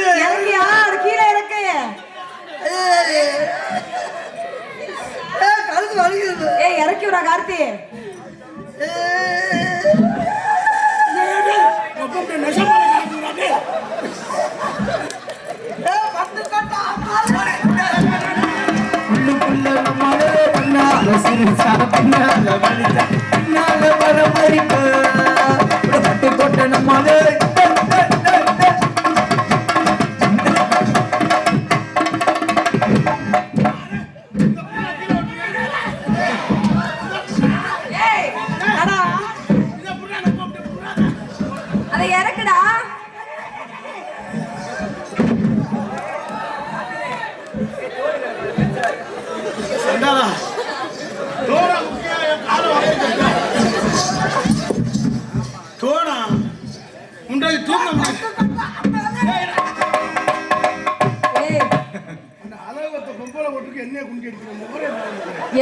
வலிக்குது. இறங்கியா கீழே இறக்கு. கழுத்து வலிக்குது. இறக்கி விடா கார்த்தி. அதை இறக்குடா.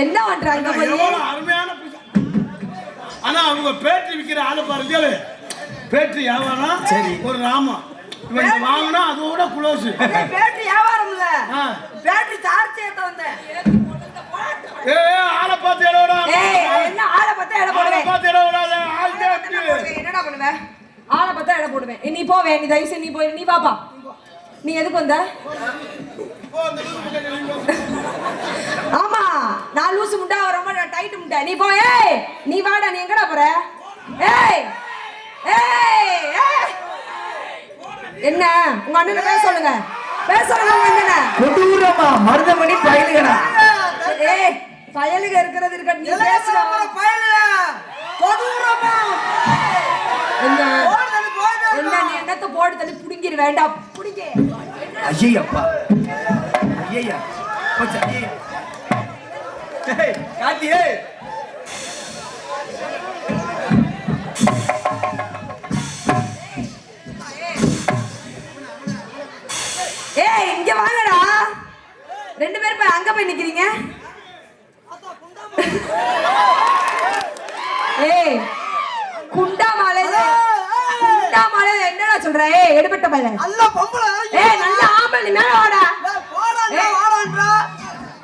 என்ன பண்றாங்க? அருமையான ஆனா அவங்க பேட்டரி விற்கிற ஆளு பாருங்க. பேட்டரி வியாபாரம் சரி ஒரு ராமா இவன் வாங்கினா அதோட குளோஸ். பேட்டரி வியாபாரம் இல்ல, பேட்டரி சார்ஜ் ஏத்த வந்தேன். ஆளை பார்த்து இடவிட. என்ன ஆளை பார்த்தா இட போடுவேன்? பார்த்து இடவிடாத. என்னடா பண்ணுவேன்? ஆளை பார்த்தா இட போடுவேன். நீ போவே, நீ தயவு செஞ்சு நீ போய் நீ பாப்பா. நீ எதுக்கு வந்த? ஆமா நான் லூசு முட்டா ரொம்ப டைட் முட்டா. நீ போ. ஏய் நீ வாடா. நீ எங்கடா போற? ஏய் ஏய் என்ன உங்க அண்ணனை பேச சொல்லுங்க. பேச சொல்லுங்க உங்க அண்ணனை. கொடூரமா மருதமணி பயலுகடா. ஏய் பயலுக இருக்கிறது இருக்க. நீ பேசுற பயலுக கொடூரமா என்ன என்ன நீ என்னத்த போடு தள்ளி புடிங்கிர வேண்டாம். புடிங்க. ஐயப்பா ஐயா கொஞ்சம் ஐயா. ஏய் காத்தி ஏய் ஏய் இங்க வாங்கடா. ரெண்டு பேரும் போய் அங்க போய் நிக்கிறீங்க. ஏய் குண்டா மாலை என்னடா சொல்ற? ஏய் எடுபட்ட பையல நல்ல பொம்பளை. ஏய் நல்ல ஆம்பளை. நீ மேல வாடா. போடா நீ வாடான்றா.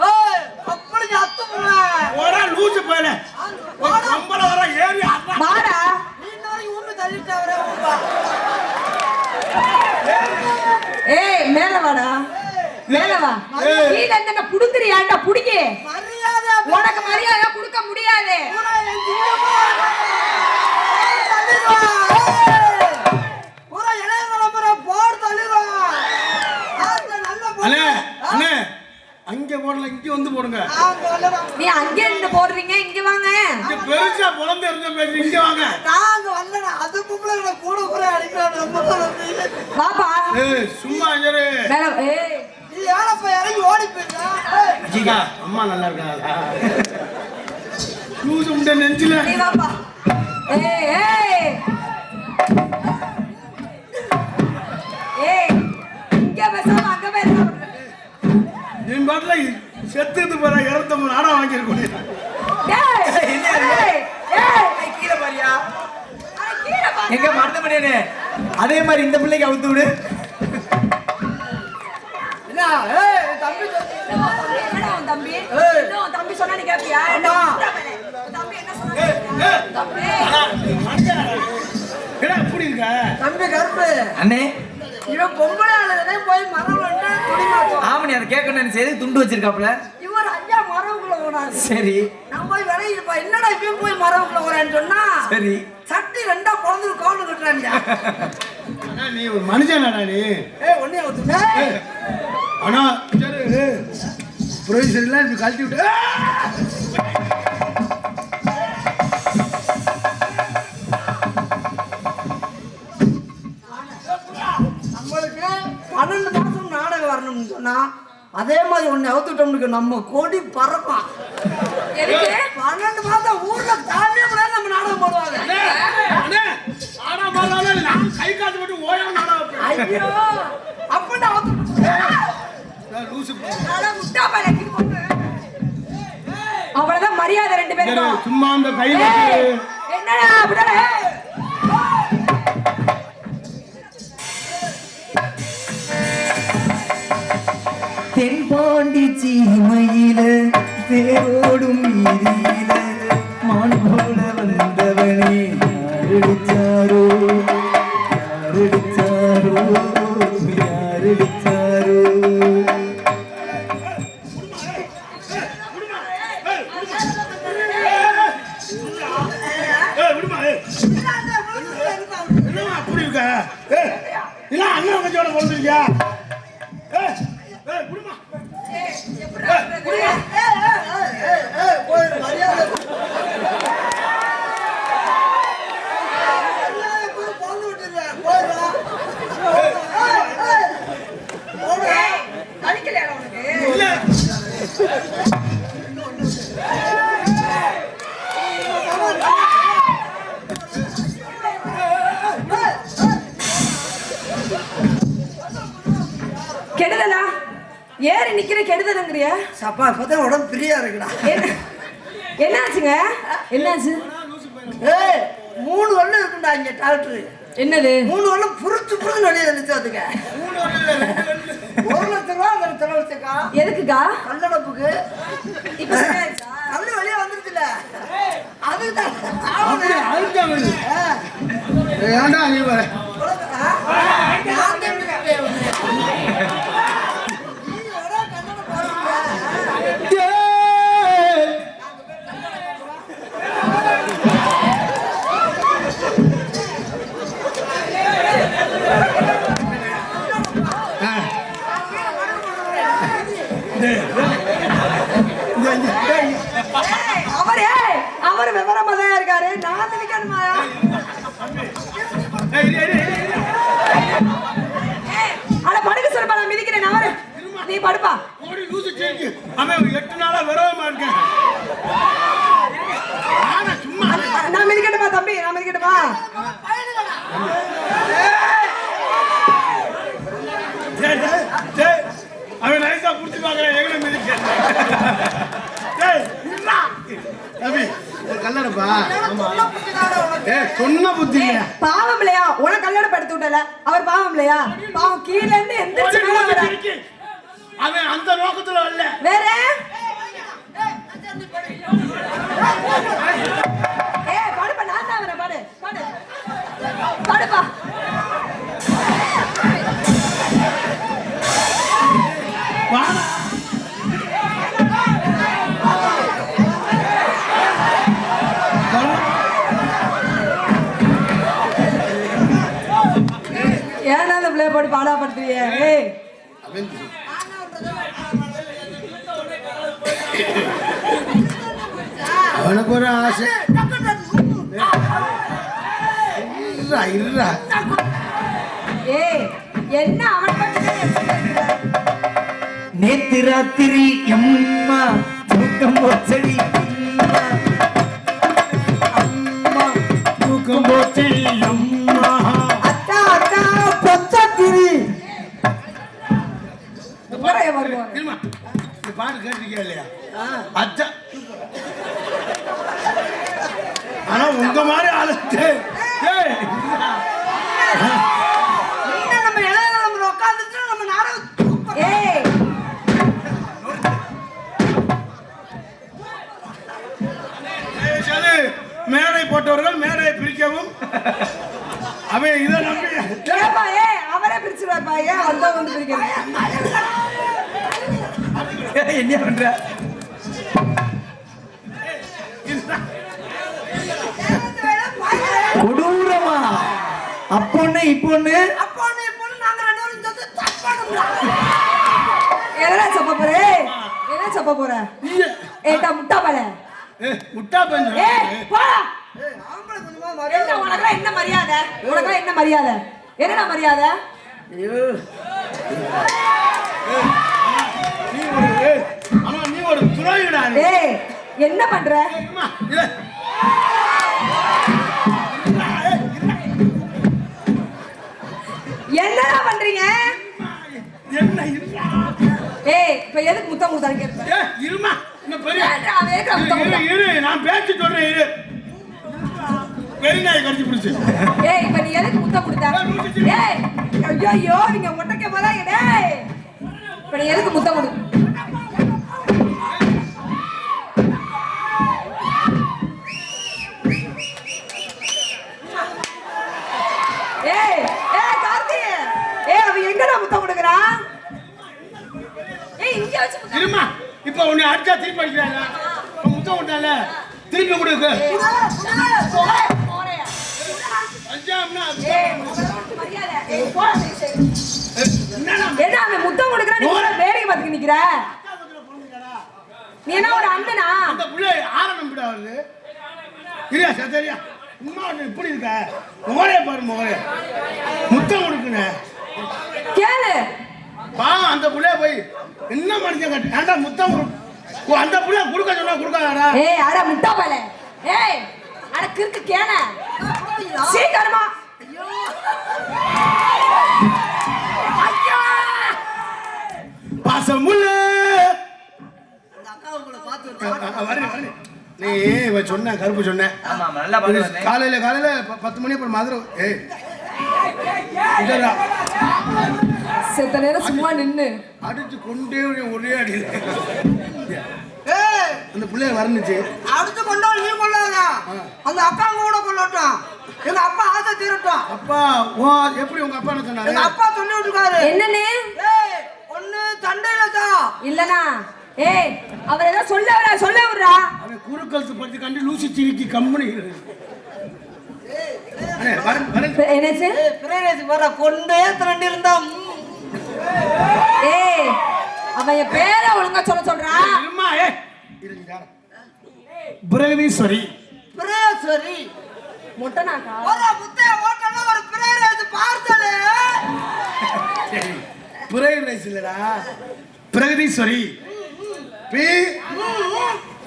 ஏய் அப்படி அத்துறா. ஓடா லூசு பையல. ஒரு பொம்பளை வர ஏறி அறா. வாடா. நீ நாளைக்கு ஊந்து தள்ளிட்ட வர ஊம்பா. ஏய் மேல வாடா. மேல வா. கீழ என்ன புடுங்கறியாடா? புடிங்க. மரியாதை உனக்கு மரியாதை கொடுக்க முடியாது. அங்க போடல இங்க வந்து போடுங்க. நீ அங்க இருந்து போடுறீங்க. இங்க வாங்க. இங்க பெருசா குழந்தை இருந்த பேசி இங்க வாங்க. நாங்க வரல. அது கும்பல கூட கூட அடிக்கிறாங்க. பாப்பா ஏய் சும்மா இரு. மேல ஏய் நீ யாரப்பா இறங்கி ஓடி போயிடா. அஜிகா அம்மா நல்லா இருக்காங்களா? லூசு முண்டை நெஞ்சில. நீ வாப்பா. ஏய் ஏய் ஏய் இங்க பேசாம அங்க பேசு. நீ பாட்ல செத்துது போற இறத்தம் நாடா வாங்கிருக்கோம். டேய் ஏய் ஏய் கீழ பாரியா. கீழ பாரு. எங்க மறந்துட்டேனே. அதே மாதிரி இந்த பிள்ளைக்கு அவுத்து விடு. என்ன ஏய் தம்பி என்னடா உன் தம்பி? என்ன உன் தம்பி சொன்னா நீ கேப்பியா? தம்பி என்ன சொன்னா? தம்பி என்ன அப்படி இருக்க? தம்பி கருப்பு அண்ணே இவன் பொம்பளை ஆளுதே போய் மரம் வந்து துணி மாட்டோம். ஆமா நீ அதை கேட்கணும். சரி துண்டு வச்சிருக்காப்ல. இவர் ஐயா மரவுக்குள்ள ஓடாது. சரி நான் போய் விளையிப்பா. என்னடா இவன் போய் மரவுக்குள்ள ஓடான்னு சொன்னா சரி சட்டி ரெண்டா பிறந்து காவல் கட்டுறாங்க. ஆனா நீ ஒரு மனுஷனாடா நீ. ஏய் ஒண்ணே ஊத்துடா. ஆனா சரி ப்ரொஃபசர் எல்லாம் இது கழட்டி விட்டு நம்மளுக்கு 12 மாசம் நாடகம் வரணும்னு சொன்னா அதே மாதிரி ஒண்ணு அவுத்துட்டோம்னுக்கு நம்ம கொடி பறக்கும். 12 மாசம் ஊர்ல தாண்டிய கூட நம்ம நாடகம் போடுவாங்க. கை காசு மட்டும் ஓயா நாடா. ஐயோ அப்படி அவ்வளவுதான் மரியாதை ரெண்டு பேரும். சும்மா அந்த கை என்னடா அப்படியே தென் பாண்டி சீமையில தேரோடும் வீதியில மான் போல வந்தவனே யாரடிச்சாரோ யாரடிச்சாரோ யாரடிச்சாரோ. அப்படி இருக்க இல்ல அண்ணன் கொஞ்சோட போடுறீங்க கெடுதலா ஏறி நிக்கிற கெடுதலுங்கிறிய சப்பா இப்பதான் உடம்பு பிரியா இருக்குடா. என்னாச்சுங்க என்னாச்சு? ஏய் 3 வருடம் இருக்குண்டா இங்க டாக்டர். என்னது 3 வருடம் புரிச்சு வெளியே நினைச்சாதுங்க. 1 லட்சம் ரூபா அந்த செலவழிச்சக்கா. எதுக்குக்கா? கல்லடப்புக்கு. இப்ப சரியாச்சா? கல்லு வெளியே வந்துருச்சுல அதுதான் ஏன்டா நீ வர அவர் விவரமா தான் இருக்காரு. நான் நினைக்கணுமா? அட படுக்க சொல்லுப்பா, நான் மிதிக்கிறேன். அவரு நீ படுப்பா. அவன் 8 நாளா விரவமா இருக்கேன். நான் மிதிக்கட்டுமா தம்பி? நான் மிதிக்கட்டுமா? அவன் நைஸா புடிச்சு பாக்குறேன். எங்க மிதிக்க கல்லடப்பா சொன்ன புத்தி பாவம் இல்லையா? உனக்கு கல்லடை எடுத்து விட்டல, அவர் பாவம் இல்லையா? பாவம் கீழ இருந்து எந்திரிச்சு அவன் அந்த நோக்கத்துல இல்ல வேற. படுப்பா, நான் தான் வரேன். படு படு படுப்பா. ஏன்னா அந்த பிள்ளைய போட்டு பாடாப்படுத்துறிய? அவனுக்கு ஒரு ஆசை. என்ன அவன் நேத்து ராத்திரி அம்மா தூக்கம் போச்சடி அம்மா தூக்கம் போச்சு அம்மா அத்தா அத்தா பொச்சத்திரி. பாட்டு கேட்டிருக்கே இல்லையா? அச்சா ஆனா உங்க மாதிரி ஆளு நம்ம இளைய உட்காந்துட்டு நம்ம நாடகம் மேடை போட்டவர்கள் மேடையை பிரிக்கவும் அவன் இதை நம்பி அவரே பிரிச்சுருவாப்பா. ஏன் அந்த வந்து பிரிக்கிறேன்? என்ன பண்ற? கொடூரமா அப்பொண்ணு இப்பொண்ணு நாங்க 2 பேரும் சேர்ந்து தப்பாடுறோம். என்ன சப்ப போற? என்ன சப்ப போற? ஏட்டா முட்டா பல. முட்டா பஞ்சு. போடா. ஆம்பளை கொஞ்சமா என்ன உனக்கு என்ன மரியாதை? உனக்கு என்ன மரியாதை? என்னடா மரியாதை? நீ ஒரு துரோகிடா. என்ன பண்ற? என்னடா பண்றீங்க? என்ன இப்ப எதுக்கு முத்தம் கொடுத்தாரு கேட்ப? இருமா இன்னும் பெரிய இரு, நான் பேச்சு சொல்றேன். இரு பெரிய நாய் கடிச்சு பிடிச்சு. இப்ப நீ எதுக்கு முத்தம் கொடுத்த? ஐயோ நீங்க முட்டைக்க போறாங்க. இப்ப அவன் எதுக்கு முத்தம் கொடு? ஏய் ஏய் கார்த்தி, ஏய் அவன் எங்கடா முத்தம் கொடுக்குறான்? ஏய் இங்க வச்சு முத்தம். இருமா, இப்ப உன்னை அடிச்சா திருப்பி அடிக்கிறாங்க. முத்தம் விட்டால திருப்பி கொடுக்கு. போறேன். அஞ்சாம்னா ஏய் மரியாதை. ஏய் போடா சரி. என்ன அவன் முத்தம் கொடுக்குறான், நீ கூட வேடிக்கை பார்த்துட்டு நிக்கிற? நீ என்ன ஒரு அண்ணனா? அந்த புள்ளை ஆற நம்பிடா வருது. இல்லையா சத்தரியா உமா இப்படி இருக்க முகரே பாரு முகரே முத்தம் கொடுக்குன கேளு. பாவம் அந்த புள்ளைய போய் என்ன மனுஷன் கட்டு ஏன்டா முத்தம் அந்த புள்ளைய கொடுக்க சொன்னா கொடுக்காதடா. ஏய் அட முட்டா பையலே. ஏய் அட கிறுக்கு கேன. சீக்கிரமா. ஐயோ பாசமுள்ள அந்த அக்கா உங்களை பார்த்து வரேன் நீ இவன் சொன்ன கருப்பு சொன்ன ஆமா ஆமா நல்லா பாடுவானே. காலையில 10 மணி அப்புறம் மதுரை ஏய் இதடா செத்த நேரம் சும்மா நின்னு அடிச்சு கொண்டே ஒரே அடி ஏய் அந்த புள்ளைய வரணுச்சு. அடுத்து கொண்டால் நீ கொள்ளாத, அந்த அக்கா கூட கொள்ளட்டும். எங்க அப்பா ஆசை தீரட்டும். அப்பா ஓ எப்படி உங்க அப்பா என்ன சொன்னாரு? எங்க அப்பா சொல்லி விட்டுருக்காரு. என்னன்னு? ஏய் ஒண்ணு தண்டையில தான் இல்லனா ஏய் அவர் ஏதோ சொல்ல விடுறா. அவன் குறுக்கல்ஸ் பத்தி கண்டு லூசி சிரிக்கி கம்பெனி என்னச்சு? பிரேரேசி வர கொண்டே திரண்டு இருந்தா ஏய் அவன் என் பேரை ஒழுங்கா சொல்றான். இருமா ஏய் பிரகதீஸ்வரி பிரேஸ்வரி முட்டனாக்கா ஒரு முத்தைய ஓட்டல ஒரு பிரேரேசி பார்சல். சரி புரை ரைஸ் இல்லடா பிரகதீஸ்வரி பி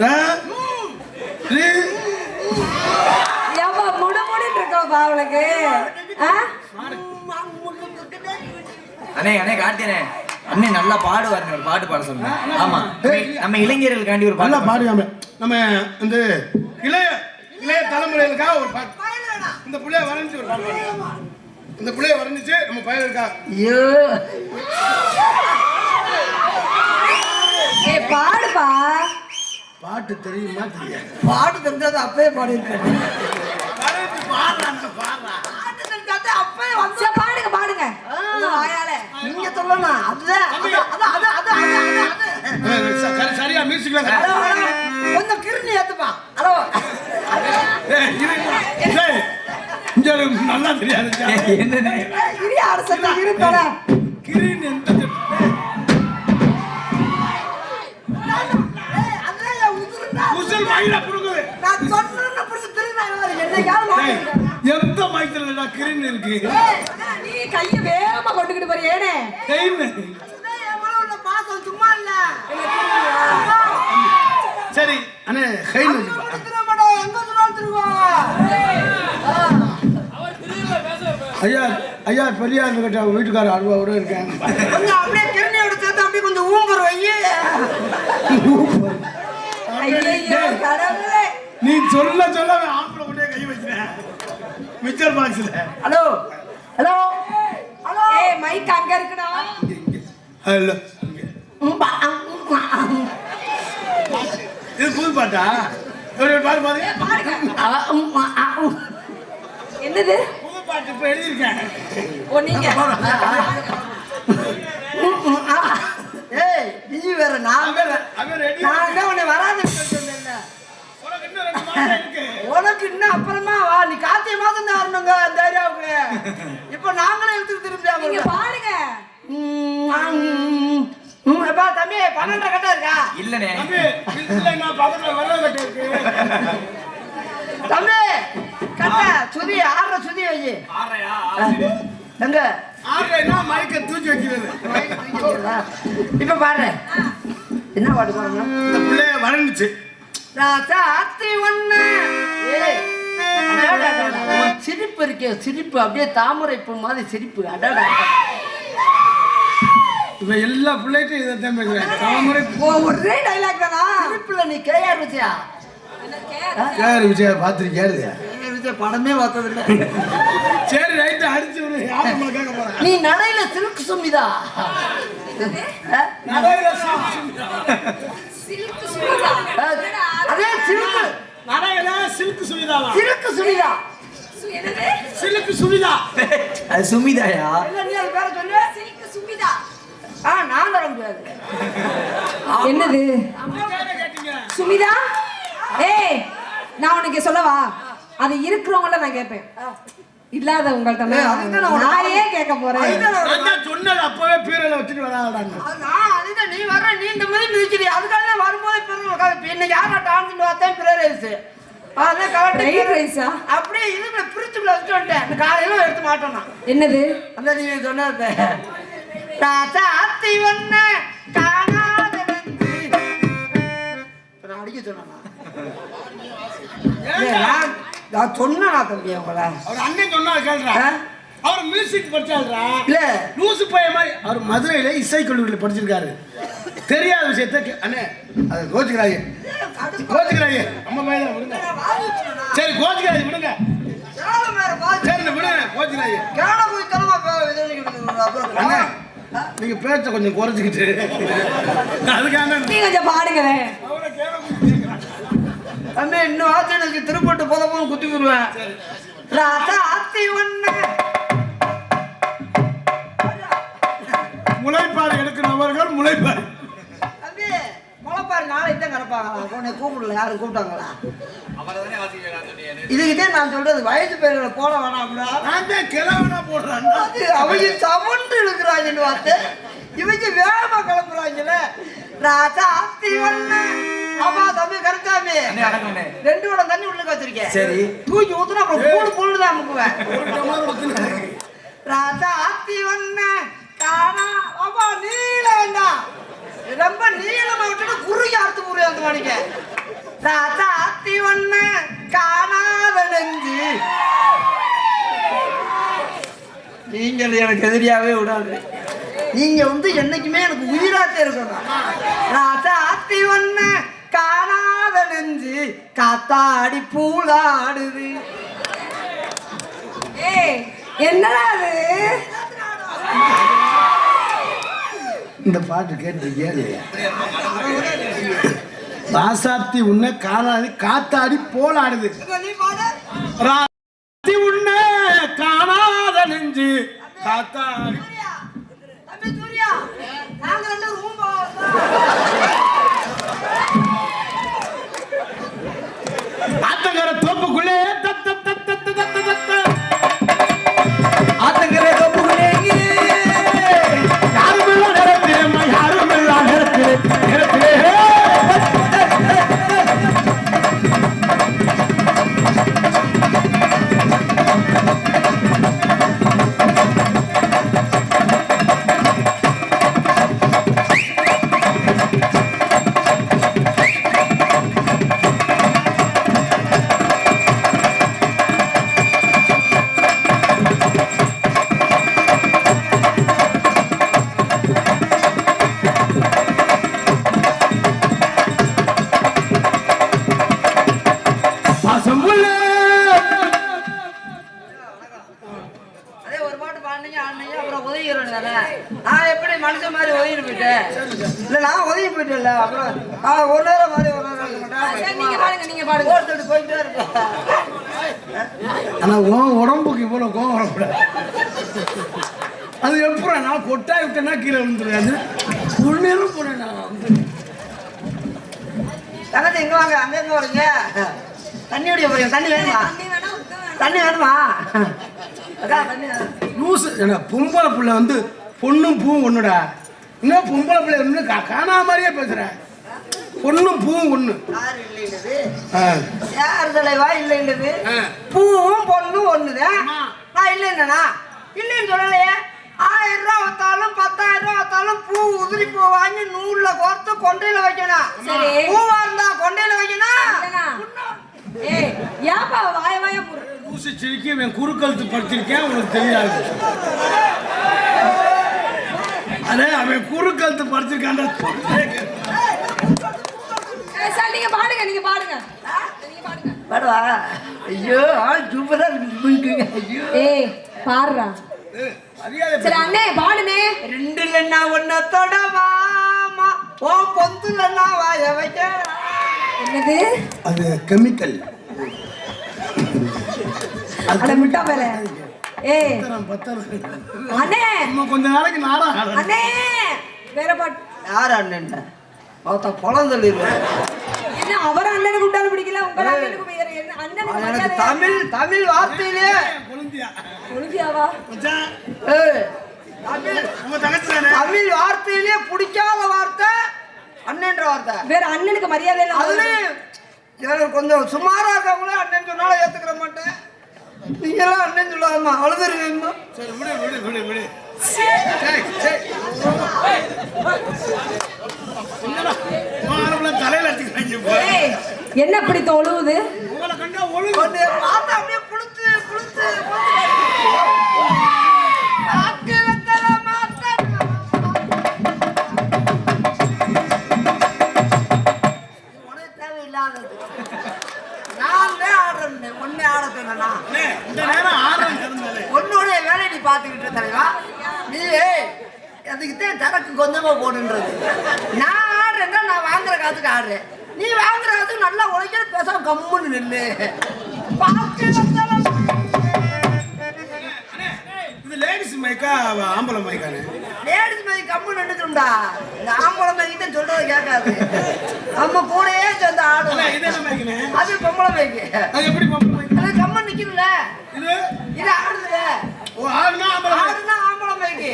ர ரி ஏமா முடமுடின்னு இருக்கா அவளுக்கு? அண்ணே அண்ணே கார்த்தியனே அண்ணே நல்லா பாடுவாருங்க, ஒரு பாட்டு பாட சொல்லுங்க. ஆமா நம்ம இளைஞர்களுக்காண்டி ஒரு நல்லா பாட்டு பாடுவாங்க. நம்ம இந்த இளைய இளைய தலைமுறைகளுக்காக ஒரு பாட்டு இந்த புள்ளைய வரைஞ்சு ஒரு பாட்டு பாடுவோம். இந்த புள்ளைய வரைஞ்சிச்சு நம்ம பையனுக்கா ஐயோ ஏய் பாடுப்பா. பாட்டு தெரியுமா தெரியாது? பாட்டு தெரிஞ்சது அப்பவே பாடிருக்கேன். வரைஞ்சு பாடுறாங்க பாடுறா பாட்டு தெரிஞ்சது அப்பவே வந்து சரி பாடுங்க பாடுங்க உங்க வாயால. நீங்க சொல்லணும். அதுதான் சரியா மியூசிக்ல கொஞ்சம் கிருணி ஏத்துப்பா. ஹலோ இங்க நல்லா தெரியாது என்னண்ணே இரியா அரசத்தை இருந்தோட. கிரீன் எந்த முசல் வாயில புடுங்குது. நான் சொன்ன புடிச்சு திருநாங்க என்னைக்காவது எந்த மைத்துல கிரீன் இருக்கு? நீ கைய வேகமா கொண்டுகிட்டு போறியே ஏனே? பாசம் சும்மா இல்ல. சரி அண்ணே கையில் வச்சுப்பா. எங்க சொன்னாலும் திருவோம். ஐயா ஐயா பெரியார் கிட்ட வீட்டுக்காரர் அருவாவோட இருக்காங்க. கொஞ்சம் அப்படியே கிருணியோட சேர்த்து அப்படியே கொஞ்சம் ஊம்பர் வையே. ஐயோ கடவுளே. நீ சொல்ல சொல்ல ஆம்பளை கொண்டே கை வச்சிட்டேன் மிச்சர் பாக்ஸ்ல. Hello hello hello. ஏய் மைக் அங்க இருக்குடா. ஹலோ இது புது பாட்டா? பாரு பாரு என்னது புது பாட்டு இப்ப எழுதியிருக்கேன். ஓ நீங்க ஏய் நீ வேற நான் வேற. அவன் ரெடி. நான் என்ன உன்னை வராதுன்னு சொன்னேன்ல. உனக்கு இன்னும் 2 மாசம் இருக்கு. உனக்கு இன்னும் அப்புறமா வா. நீ கார்த்திகை மாதம் தான் வரணுங்க அந்த ஏரியாவுக்கு. இப்ப நாங்களே எடுத்துட்டு நீங்க திரும்பியா பாடுங்க. எப்பா தம்பி 12 கட்டா இருக்கா? இல்லண்ணே தம்பி இல்லைன்னா பக்கத்துல வெள்ளை கட்டு இருக்கு. தம்பி கட்ட சுதி 6 சுதி வை. எங்க ஆறுனா மைக்க தூக்கி வைக்கிறது. இப்ப பாரு என்ன பாட்டு பாருங்க. இந்த பிள்ளைய வரணுச்சு. ராசாத்தி ஒண்ணு. ஏய் அடடா உன் சிரிப்பு இருக்கே சிரிப்பு அப்படியே தாமரை பூ மாதிரி சிரிப்பு. அடடா இப்ப எல்லா பிள்ளைகிட்டும் இதைத்தான் பேசுறேன். தாமரை ஓ ஒரே டயலாக் தானா? சிரிப்புல நீ கேஆர் விஜயா. யார் விஜயா பாத்திருக்கியாரு? கேஆர் விஜய் படமே பார்த்தது இல்ல. சரி ரைட்டு அடிச்சு விடு. யார் நம்மள கேட்க போறா? நீ நடையில சில்க் சுமிதா. நடையில சில்க் சுனிதா. அதே சிலுக்கு நடையில சில்க் சுனிதாவா? சிலுக்கு சுனிதா. சில்க் சுனிதா. அது சுமிதாயா? இல்ல நீ அது பேரை சொல்லு. நான் தர முடியாது. என்னது கேட்டீங்க சுமிதா? ஏய் நான் உனக்கு சொல்லவா, அது இருக்கிறவங்கள நான் கேட்பேன், இல்லாத உங்கள்ட்ட நான் ஏன் கேட்க போறேன்? நான் சொன்னது அப்பவே பீரல வச்சுட்டு வராடாங்க. அதுதான் நீ வர்ற, நீ இந்த மாதிரி மிதிக்கிறீ. அதுக்காக வரும்போது பிறகு இன்னைக்கு யாரா டான்ஸ் பார்த்தேன் பிறகு அதான் ஃப்ரைட் ரைஸா? அப்படியே இதுல பிரிச்சுக்குள்ள வச்சுட்டு வந்துட்டேன். இந்த காலையில எடுத்து மாட்டோம்னா என்னது அந்த நீ சொன்னது தாத்தி வண்ண காணாத நான் அடிக்க சொன்னா நான் சொன்னா தம்பி அவங்கள அவர் அண்ணன் சொன்னா கேள்றா. அவர் மியூசிக் படிச்சாருடா. இல்ல லூசு பையன் மாதிரி. அவர் மதுரையில இசைக்கல்லூரியில் படிச்சிருக்காரு. தெரியாத விஷயத்த அண்ணே அது கோச்சுக்கிறாங்க நம்ம மேல விடுங்க. சரி கோச்சுக்கிறாங்க விடுங்க. சரி விடுங்க கோச்சுக்கிறாங்க. அண்ணே நீங்க பேச்ச கொஞ்சம் குறைச்சிக்கிட்டு அதுக்காக நீ கொஞ்சம் பாடுங்களேன். தம்பி இன்னும் ஆச்சனுக்கு திருப்பட்டு போதப்போ குத்தி விடுவேன். முளைப்பாறு எடுக்கிறவர்கள் முளைப்பாறு. தம்பி முளைப்பாரு நாளைக்கு தான் கிடப்பாங்களா? உன்னை கூப்பிடல, யாரும் கூப்பிட்டாங்களா? இதுக்கிட்டே நான் சொல்றது வயசு பேர்களை போட வேணாம்டா. நான் தான் கிளவனா போடுறேன். அது அவங்க சமண்டு இழுக்கிறாங்கன்னு பார்த்து இவங்க வேகமா கிளம்புறாங்கல்ல. ராசா ஆத்தி வண்ண ஆமா தம்பி கருத்தாமி ரெண்டு வடம் தண்ணி உள்ள வச்சிருக்கேன். சரி தூக்கி ஊத்துனா அப்புறம் கூடு பொழுதுதான் அமுக்குவேன். ராசா ஆத்தி வண்ண காணா ஆமா நீள வேண்டாம், ரொம்ப நீளமா விட்டுட்டு குறுகி அறுத்து முறை அந்த மணிக்க. ராசா ஆத்தி வண்ண காணாத நெஞ்சு நீங்கள் எனக்கு எதிரியாவே விடாது. நீங்க என்னைக்குமே எனக்கு உயிராத்தே இருக்கணும். ராசா ஆத்தி வண்ண காணாத நெஞ்சு காத்தாடி பூலாடுது. ஏய் என்னடா அது? இந்த பாட்டு கேட்டிருக்கியா இல்லையா? ராசாத்தி உன்னை காணாடி காத்தாடி போலாடுது. நீ பாடு. ராசாத்தி உன்னை காணாத நெஞ்சு காத்தாடி. தம்பி சூர்யா நாங்க ரெண்டு ரூம் ஆத்தங்கர தோப்புக்குள்ளே தத்த தத்த தத்த தத்த ஆத்தங்கரை தோப்புக்குள்ளே யாருமில்லா நேரத்திலே யாருமில்லா நேரத்திலே அதே ஒரு பாட்டு பாடுனீங்க ஆடுனீங்க அப்புறம் ஒதுங்கிடுவேன் தானே. நான் எப்படி மனுஷன் மாதிரி ஒதுங்கி போயிட்டேன்? இல்ல நான் ஒதுங்கி போயிட்டேன்ல. அப்புறம் ஒரு நேரம் மாதிரி ஒரு நேரம் இருக்க மாட்டேன். நீங்க பாடுங்க ஓட்டுட்டு போயிட்டே இருப்பேன். ஆனா உன் உடம்புக்கு இவ்வளவு கோவம் வரக்கூடாது. அது எப்பறம் நான் கொட்டாய் விட்டேன்னா கீழே விழுந்துருக்காது. ஒரு நேரம் போனேன் நான் தங்கச்சி எங்க வாங்க, அங்க எங்க வரீங்க? தண்ணி குடிக்க போறீங்க? தண்ணி வேணுமா? தண்ணி வேணுமா? அக்கா தண்ணி லூசு. ஏன்னா பொம்பளை பிள்ளை பொண்ணும் பூவும் ஒண்ணுடா. இன்னும் பொம்பளை பிள்ளை காணாம மாதிரியே பேசுறேன். பொண்ணும் பூவும் ஒண்ணு. யாரு இல்லைன்றது? யார் தலைவா இல்லைன்றது? பூவும் பொண்ணும் ஒண்ணுதான். நான் இல்லைன்னா இல்லைன்னு சொல்லலையே. 1000 ரூபா வத்தாலும் 10,000 ரூபா வத்தாலும் பூ உதிரி பூ வாங்கி நூல்ல கோர்த்து கொண்டையில வைக்கணும். சரி. பூவா இருந்தா கொண்டையில வைக்கணும். ஏய் யாப்பா வாய லூசு சிரிக்கி என் குறுக்கழுத்து படிச்சிருக்கேன் உனக்கு தெரியாது. அதே அவன் குறுக்கழுத்து படிச்சிருக்கான். சார் நீங்க பாடுங்க பாடுவா. ஐயோ ஆள் சூப்பரா இருக்கு. ஐயோ ஏய் பாடுறா. மரியாதை சரி அண்ணே பாடுனே. ரெண்டுலன்னா ஒன்ன தொடவாமா ஓ பொந்துலன்னா வாய வைக்க. என்னது அது கெமிக்கல். அட முட்டா மேல. ஏய் அண்ணே இன்னும் கொஞ்ச நாளைக்கு நாடா அண்ணே வேற பாட்டு. யார் அண்ணன் அவத்த குளம் சொல்லிடுவேன். என்ன அவர் அண்ணனுக்கு கூட்டாலும் பிடிக்கல, உங்க அண்ணனுக்கு வேற என்ன அண்ணனுக்கு எனக்கு மரியாதை? தமிழ் தமிழ் வார்த்தையிலே கொழுந்தியா ஒழுங்கியாவா? மச்சான் ஏய், தமிழ் நம்ம தங்கச்சி தானே. தமிழ் வார்த்தையிலே பிடிக்காத வார்த்தை அண்ணன்ற வார்த்தை. வேற அண்ணனுக்கு மரியாதை இல்ல. அதுலயும் எனக்கு கொஞ்சம் சுமாரா இருக்கவங்களே அண்ணன் சொன்னாலும் ஏத்துக்கிற மாட்டேன். நீங்களாம் அண்ணன் சொல்லாமா அழுதுருவீங்க. சரி விடு விடு விடு விடு. சரி சரி என்னடா மாரம்ல தலையில அடிக்கிறாங்க போ. ஏய் என்ன இப்படி தொழுவுது? உங்களை கண்டா ஒழுங்கு கொஞ்சம் பார்த்தா அப்படியே புளுத்து புளுத்து ஆக்கிரத்தல மாட்டேன். உனக்கு தேவையில்லாதது. நான் ஆடுறேன் ஒன்னே ஆட சொன்னா அண்ணே, இந்த நேரம் ஆரம் கிடந்தாலே உன்னுடைய வேலையை நீ பார்த்துக்கிட்டு தலைவா. நீ அதுக்குத்தான் சரக்கு கொஞ்சமா போடுன்றது. நான் ஆடுறேன்னா நான் வாங்குற காசுக்கு ஆடுறேன். நீ வாங்குற காசுக்கு நல்லா உழைக்கிற பேசாம கம்முன்னு நில்லு. இது லேடிஸ் மைக்கா ஆம்பளை மைக்கானே? லேடிஸ் மாதிரி கம்முன்னு நின்றுக்கும்டா. இந்த ஆம்பளை மைக்கிட்ட சொல்றதை கேட்காது. நம்ம கூடயே சேர்ந்து ஆடும். இது என்ன மைக்குனே? அது பொம்பளை மைக்கு. அது எப்படி பொம்பளை மைக்? அது கம்மன் நிக்குதுல, இது இது ஆடுதுல. ஓ ஆடுனா ஆம்பளை மைக். ஆடுனா ஆம்பளை மைக்கு.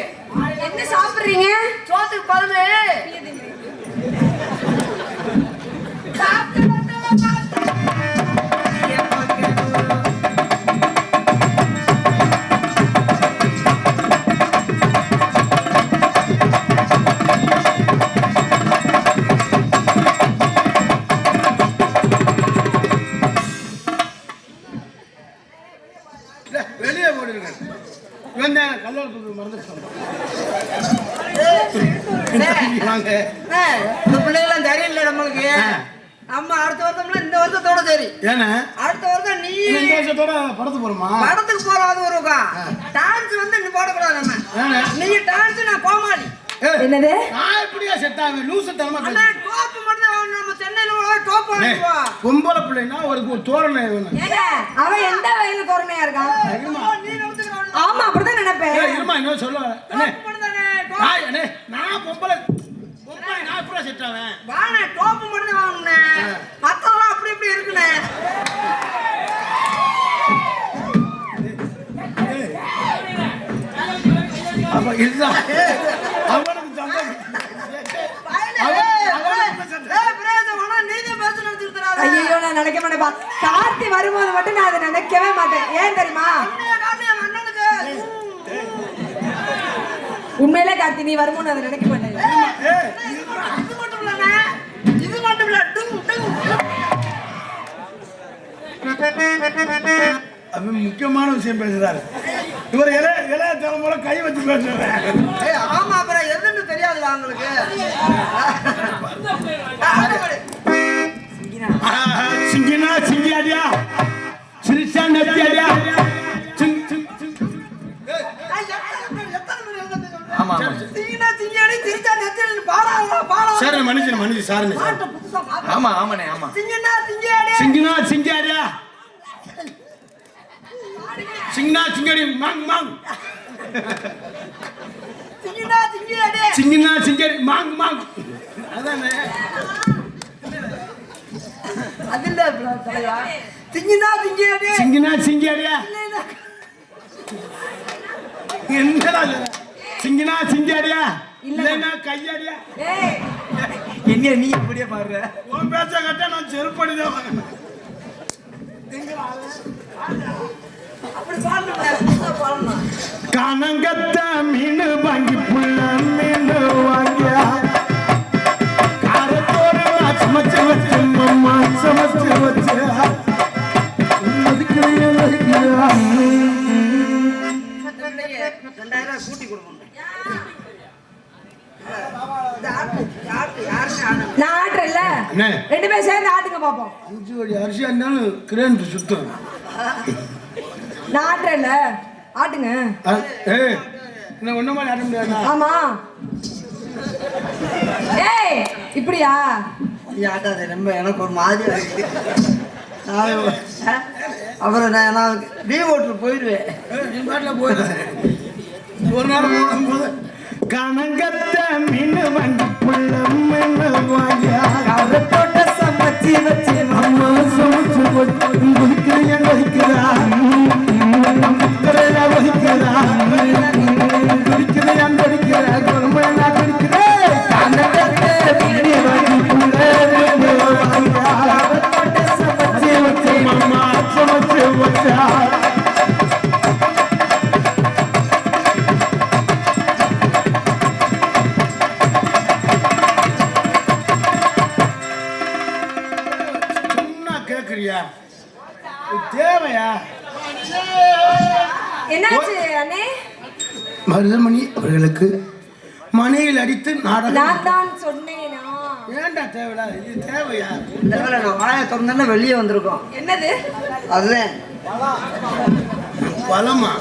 என்ன சாப்பிடுறீங்க? சோத்துக்கு பதிலு சாப்பிட்டு வெளியே போடுங்க. இவன் தான் கல்யாணத்துக்கு மறந்துட்டான். வாங்க. இந்த பிள்ளைகள்லாம் சரியில்லை நம்மளுக்கு. நம்ம அடுத்த வருஷம்ல இந்த வருஷத்தோட சரி. ஏன்னா அடுத்த வருஷம் நீ இந்த வருஷத்தோட படத்துக்கு போறோமா? படத்துக்கு போறோம். அது ஒரு டான்ஸ் வந்து நீ போடக்கூடாது. நம்ம நீ டான்ஸ் நான் கோமாளி. என்னது? நான் எப்படியா செட் ஆவேன்? லூசு தரமா அண்ணா டோப் மட்டும் வாங்கணும். நம்ம சென்னையில உள்ள டோப் வாங்குவா. பொம்பளை பிள்ளைனா ஒரு தோரணை வேணும். ஏங்க அவன் எந்த வயல தோரணையா இருக்கான்? நீ நினைச்சுக்கறானே. ஆமா அப்படிதான் நினைப்பேன். இருமா இன்னும் சொல்ல அண்ணே. டோப் மட்டும்தானே. டோப் நான் அண்ணே நான் பொம்பளை நான் எப்படியா செட் ஆவேன்? வாணே டோப் மட்டும் வாங்கணும்னே. மத்ததெல்லாம் அப்படி இப்படி இருக்குனே. அப்ப இதுதான் அவனுக்கு சந்தோஷம். ஐயோ நான் நினைக்க மாட்டேப்பா. கார்த்தி வரும்போது மட்டும் நான் அதை நினைக்கவே மாட்டேன். ஏன் தெரியுமா? உண்மையிலே கார்த்தி நீ வரும்போது அதை நினைக்க மாட்டேன். அவன் முக்கியமான விஷயம் பேசுறாரு. இவர் இளைய தலைமுறை கை வச்சு பேசுறாரு. ஆமா அப்புறம் எதுன்னு தெரியாது அவங்களுக்கு. சிங்கினா சிங்கியாடியா சிரிச்சா நத்தியாடியா சிங் சிங் சிங். ஆமா ஆமா சார் மனுஷன் சாருன்னு ஆமா ஆமாண்ணே ஆமா. சிங்கினா சிங்கியாடியா சிங்கினா சிங்கியாடி மாங் மாங் சிங்கினா சிங்கியாடி மாங் மாங். அதானே சிங்கினா சிங்கியாடியா என்னடா சிங்கினா சிங்கியாடியா இல்லைன்னா கையாடியா? ஏய் என்ன நீ இப்படியே பாடுற? உன் பேச்ச கட்ட நான் செருப்படிதான் வாங்கினேன். கனங்கத்த மீன் வாங்கி புள்ள மீன் வாங்கி காரத்தோடு சமைச்சு வச்சு அம்மா சமைச்சு வச்சு கூட்டி கொடுக்கணும். நான் ஆடுறேன்ல, அண்ணே. 2 பேரும் சேர்ந்து ஆட்டுங்க பாப்போம். 5 கோடி அரிசியா இருந்தாலும் கிரேன் சுத்தம். நான் ஆடுறேன்ல, ஆட்டுங்க. இன்னும் ஒண்ணு மாதிரி ஆட முடியாதா? ஆமா. ஏய் இப்படியா? ஆட்டாது ரொம்ப எனக்கு ஒரு மாதிரியா இருக்கு. அப்புறம் நான் லீவ் ஓட்டு போயிடுவேன். நீ பாட்டில் போயிடுறேன். ஒரு நாள் போகும்போது கணங்கத்த மீன் வண்டி புள்ள தோட்ட சமைச்சி வச்சு அம்மா சமைச்சு குடிக்கிறா குடிக்கிறேன் குடிக்கிற குடும்பம் குடிக்கிறேன் சமைச்சு வச்சு அம்மா சமைச்சு வச்சா தேவையா? என்னாச்சு அண்ணே? மருதமணி அவர்களுக்கு மணியில் அடித்து நாடகம். நான் தான் சொன்னேனா? ஏன்டா தேவையா? இது தேவையா? தேவையில்ல, நான் வாயை திறந்தேன்னா வெளியே வந்திருக்கோம். என்னது? அதுதான் பழமா?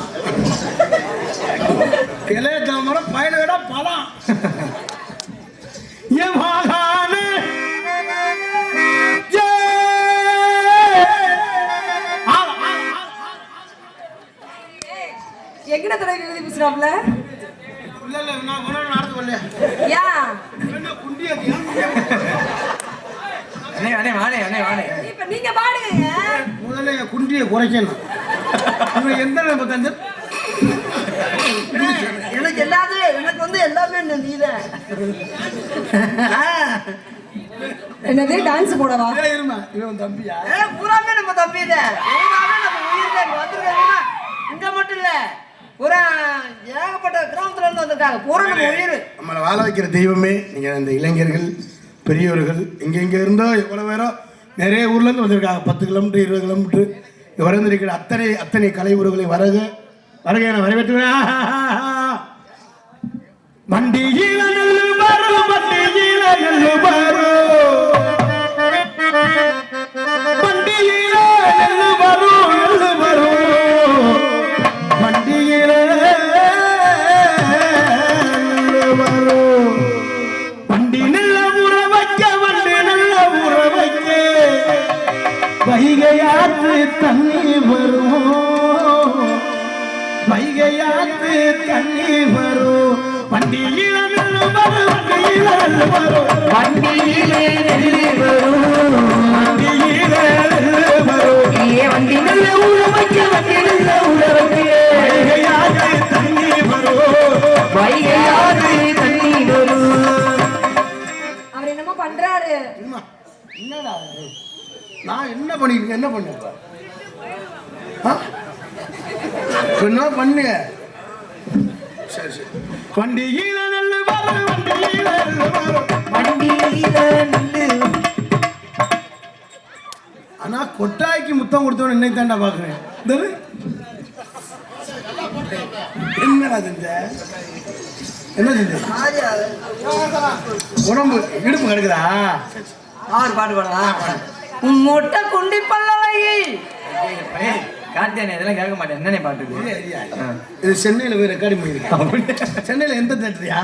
கிளைய தாமரம் பயணவிட பழம். என் மகானே எங்கட தடவை எழுதி பேசுறாப்ல? இல்ல இல்ல நான் ஒண்ணு நடந்து வரல. யா என்ன குண்டியா? அண்ணே அண்ணே வாணே அண்ணே வாணே. இப்ப நீங்க பாடுங்க. முதல்ல என் குண்டியை குறைக்கணும். இவன் எந்த நேரம் பார்த்தாந்து எனக்கு எனக்கு வந்து எல்லாமே நீதான். என்னது டான்ஸ் போடவா? இருமா இவன் தம்பியா? பூராமே நம்ம தம்பி தான். நம்ம உயிர் வந்துருக்காங்க. இங்க மட்டும் இல்ல, பூரா ஏகப்பட்ட கிராமத்துல இருந்து வந்திருக்காங்க. பூரா நம்ம உயிர். நம்மளை வாழ வைக்கிற தெய்வமே நீங்க. இந்த இளைஞர்கள் பெரியவர்கள் இங்க இருந்தோ எவ்வளவு பேரோ நிறைய ஊர்ல இருந்து வந்திருக்காங்க. 10 கிலோமீட்டர் 20 கிலோமீட்டர் வரந்திருக்கிற அத்தனை கலை உறவுகளை வருக என வரவேற்றுவேன். மண்டியில நெல்லு வரும், மண்டியில நெல்லு வரும், மண்டியில நெல்லு வரும், நெல்லு வரும், மண்டியில நெல்லு வரும். வண்டி நல்ல ஊற வைக்க, வண்டி நல்ல ஊற வைக்க, வைகையாற்று தண்ணி வரும், வைகையாற்று தண்ணி வரும். வண்டியில நெல்லு வரும், வண்டியில நெல்லு வரும், வண்டியில நெல்லு வரும், வண்டியில நெல்லு வரும். வண்டி நல்ல ஊற வைக்க, வண்டி நல்ல ஊற வைக்க, வைகையாற்று தண்ணி வரும், வைகையாற்று தண்ணி வரும். அவர் என்னமோ பண்றாரு. என்னடா நான் என்ன பண்ணிருக்கேன்? என்ன பண்ண என்ன பண்ணு? சரி சரி. வண்டியில நெல்லு வரும், வண்டியில நெல்லு வரும், வண்டியில நெல்லு. ஆனா கொட்டாய்க்கு முத்தம் கொடுத்தவன் இன்னைக்கு தாண்டா பாக்குறேன். என்னடா செஞ்ச? என்ன செஞ்ச? உடம்பு இடுப்பு கிடக்குதா? ஆறு பாட்டு பாடா. மொட்டை குண்டி பல்லவை. கார்த்தியானே இதெல்லாம் கேட்க மாட்டேன். என்னன்னே பாட்டு இது சென்னையில் போய் ரெக்கார்டிங் பண்ணிருக்கேன். சென்னையில் எந்த தேட்டரியா?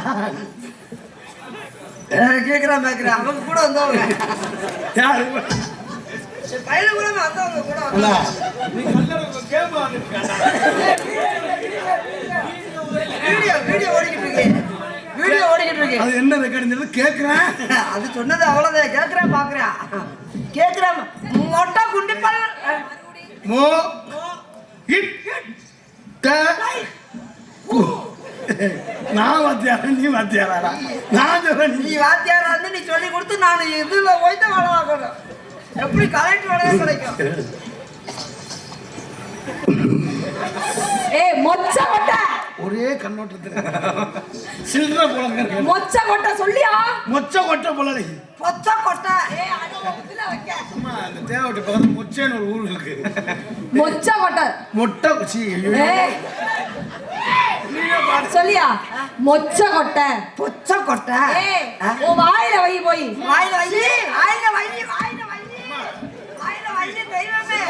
கேட்குறான் பேக்குறேன். அவங்க கூட வந்தவங்க யாரு? பையன் கூட வந்தவங்க கூட வீடியோ ஓடிக்கிட்டு இருக்கு. வீடியோ ஓடிக்கிட்டு இருக்கு. அது என்ன ரெக்கார்டிங் கேட்குறேன். அது சொன்னது அவ்வளோதான். கேட்குறேன் பார்க்குறேன். கேட்குறேன். மொட்டை குண்டி பல் மோ இட் த கு. நான் வாத்தியாரா நீ வாத்தியாரா? நான் சொல்றேன் நீ வாத்தியாரா இருந்து நீ சொல்லி கொடுத்து நான் இதுல போய் தான் வேலை பார்க்கணும். எப்படி கலெக்டர் வேலையே கிடைக்கும்? ஏய் மொச்ச கொட்ட. ஒரே கண்ணோட்டத்துல சில்ற போலங்க. மொச்ச கொட்ட சொல்லியா? மொச்ச கொட்ட போலலை. பொச்ச கொட்டை. ஏய் அத இதுல வைக்க. அம்மா அந்த தேவட்ட பக்கத்துல மொச்சேன்னு ஒரு ஊர் இருக்கு. மொச்ச கொட்ட. மொட்டை சி. ஏய் சொல்லியா? மொச்ச கொட்ட. பொச்ச கொட்டை. ஏய் ஓ வாயில வை போய். வாயில வை. வாயில வை. வாயில வை. வாயில வை தெய்வமே.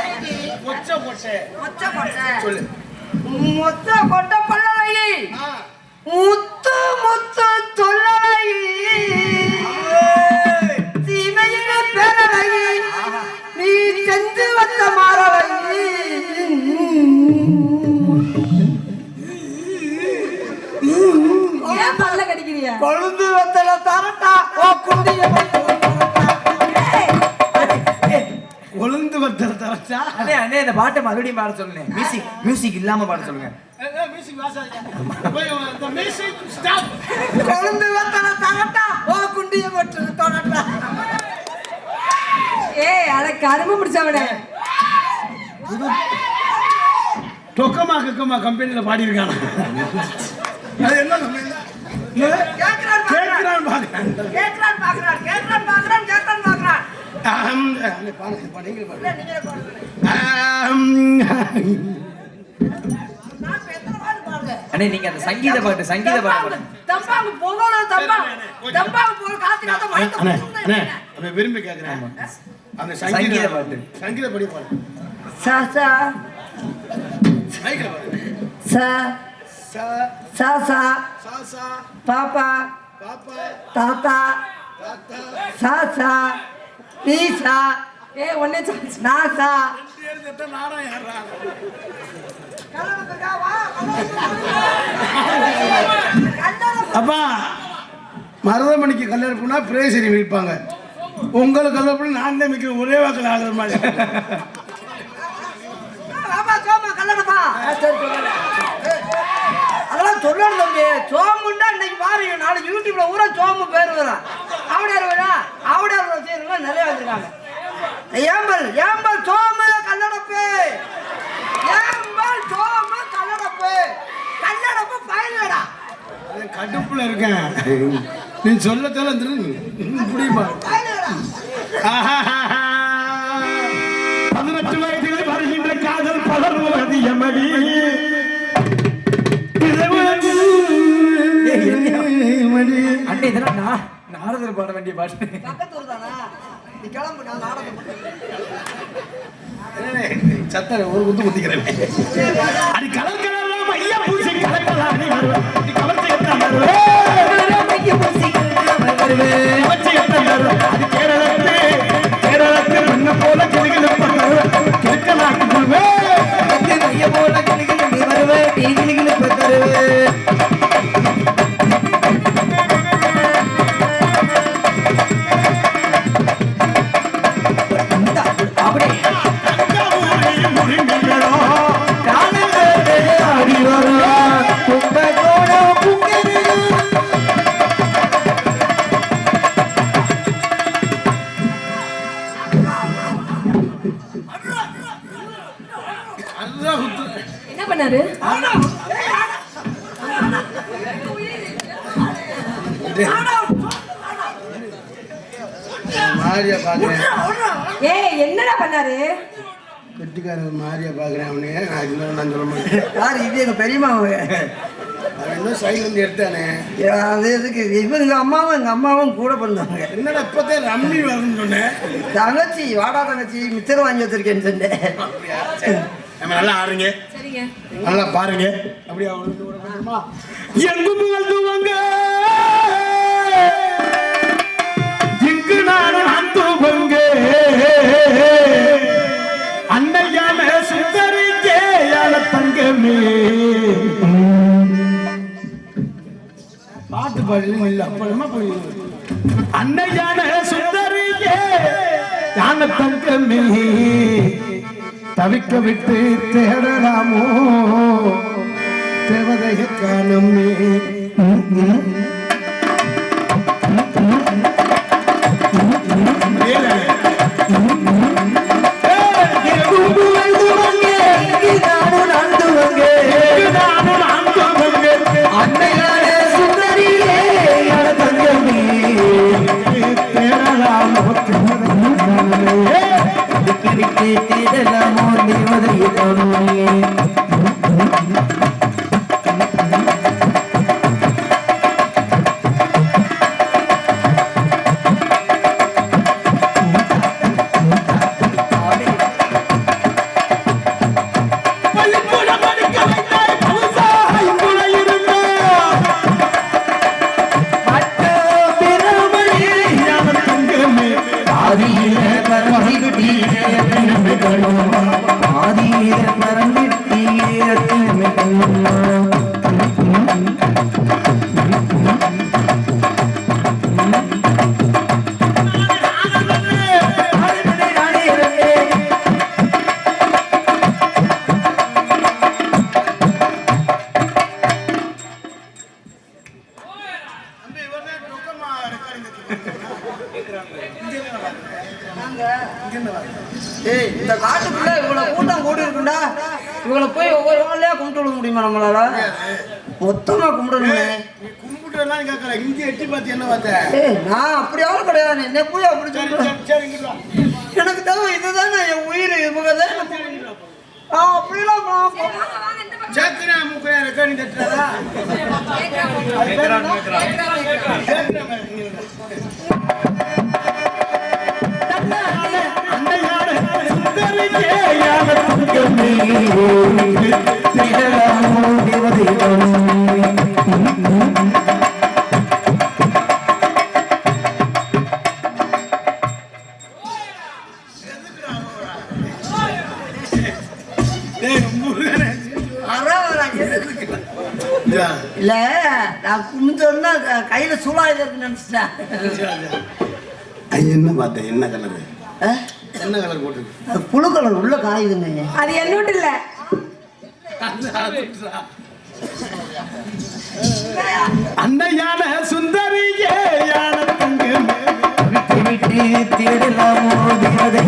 மொச்ச கொட்டை. மொச்ச கொட்டை. சொல்லு. மொச்ச கொட்டை பல்லவை. முத்து முத்து சொல்லி சீமையில பேரழகி நீ செஞ்சு வந்த மாறழகி ஏன் பல்ல கடிக்கிறியா? கொழுந்து வத்தல தரட்டா ஓ குண்டிய கொழுந்து வத்தல் தரச்சா அண்ணே அண்ணே இந்த பாட்டை மறுபடியும் பாட சொல்லுங்க. மியூசிக் இல்லாம பாட சொல்லுங்க. கொழுந்து வத்தல தரட்டா ஓ குண்டிய பட்டு தரட்டா. ஏய் அட கரும்பு பிடிச்சவனே. டொக்கமா கக்கமா கம்பெனில பாடி இருக்கானா? அது என்ன கம்பெனி? கேக்குறான் பாக்குறான் கேக்குறான் பாக்குறான் கேக்குறான் பாக்குறான் கேக்குறான் பாக்குறான். அண்ணே பாருங்க பாடுங்க பாருங்க. அண்ணே நீங்க அந்த சங்கீத பாட்டு பாடுங்க. தம்பாங்க போகல தம்பாங்க போக காத்தினாத மயக்க அண்ணே அண்ணே அண்ணே விரும்பி கேக்குறேன். அந்த சங்கீத பாட்டு. சங்கீத படி பாடு. சா சா மைக்ல பாடு. சா சா சா சா சா சா பாப்பா பாப்பா தாத்தா தாத்தா சா சா பீசா ஏய் ஒண்ணே சான்ஸ். நாசா பேர் தட்ட நானா யாரா? அப்பா மருதமணிக்கு கல்யாணம் பண்ணா பிரேசரி வைப்பாங்க. உங்களுக்கு கல்யாணம் பண்ணி நான் தான் மிக்க ஒரே வாக்கில் ஆகிற மாதிரி. பாப்பா சோமா கல்லடப்பா அதெல்லாம் சொல்லணும் தம்பி. சோமுண்டா இன்னைக்கு பாருங்க நாளைக்கு யூடியூப்ல ஊரா சோமு பேர் வரும். ஆவடியார் செய்யறவங்க நிறைய வந்திருக்காங்க. ஏம்பல் சோமு கல்லடப்பு ஏம்பல் சோமு கல்லடப்பு பயனடா. கடுப்புல இருக்கேன். நீ சொல்ல சொல்ல புரியுமா? 18 வயதில் வருகின்ற காதல் பலர்வது எமடி. அண்ணே இதெல்லாம் நாரதர் பாட வேண்டிய பாட்டு. பக்கத்தூர் தானா நீ கிளம்பு நான் நாடகம் சத்தர ஒரு குத்து குத்திக்கிறேன். அது கலர் கலர்லாம் ஐயா பூசி கலக்கலாம். நீ வருவே நீ கவர்ச்சி எத்தான் வருவே ஐயா பூசி கலக்கலாம் வருவே கவர்ச்சி எத்தான் வருவே. அது கேரளத்து மண்ண போல கிளிகள் கிழக்கலாக்கி கொள்வே ஐயா போல கிளிகள் நீ வருவே நீ கிளிகள் பத்தருவே. என்ன பண்ணாரு? மாரியா பாக்குறேன். ஏய் என்னடா பண்ணாரு? வெட்டிக்காரன் மாரியா பாக்குறேன். அவனே நான் சொல்ல மாட்டேன். யார் இது எங்க பெரியம்மா அவன் இன்னும் சைலண்ட் எடுத்தானே. அது எதுக்கு இவன் எங்க அம்மாவும் கூட பிறந்தாங்க. என்னடா இப்பதான் ரம்மி வரணும்னு சொன்னேன். தங்கச்சி வாடா தங்கச்சி மிச்சர் வாங்கி வச்சிருக்கேன்னு சொன்னேன். நம்ம நல்லா ஆடுறீங்க. சரிங்க. நல்லா பாருங்க. அப்படியே எங்கும் வாழ்ந்துவாங்க இங்கு நானும் அந்துவங்க அன்னையான சுந்தரிக்கே யாழ தங்கமே. பாட்டு பாடலும் இல்லை அப்பளமா போய் அன்னையான சுந்தரிக்கே யாழ தங்கமே தவிக்க விட்டு தேடலாமோ தேவதைய காணமே. அன்னையான சுந்தரியே தங்கமே தேடலாமோ தேடலாமோ தேவதைய காணமே. ஏய் இந்த காட்டுக்குள்ள இவ்வளவு கூட்டம் கூடி இருக்குண்டா இவங்களை போய் ஒவ்வொரு ஆளையா கும்பிட்டு விட முடியுமா நம்மளால மொத்தமா கும்பிடணுமே நீ கும்பிட்டுலாம் கேட்கல இங்க எட்டி பார்த்து என்ன பார்த்த ஏய் நான் அப்படியாவது கிடையாது என்ன போய் அப்படி சரி சொல்றேன் சரி இங்க வா. எனக்கு தேவை இதுதானே என் உயிர் இவங்க தான் அப்படிலாம் சேக்கரா மூக்கரா ரெக்கார்டிங் தட்டுறாரா இல்ல நான் கும்பிட்டோன்னா கையில சூழாயுதம் இருக்குன்னு நினைச்சிட்டேன் என்ன பார்த்தேன் என்ன கலரு என்ன கலர் போட்டுருக்கு அது புழு கலர் உள்ள காயுதுங்க அது என்னோட இல்ல அந்த யானை சுந்தரியே யானை தங்கம் தேடலாமோ தேவதை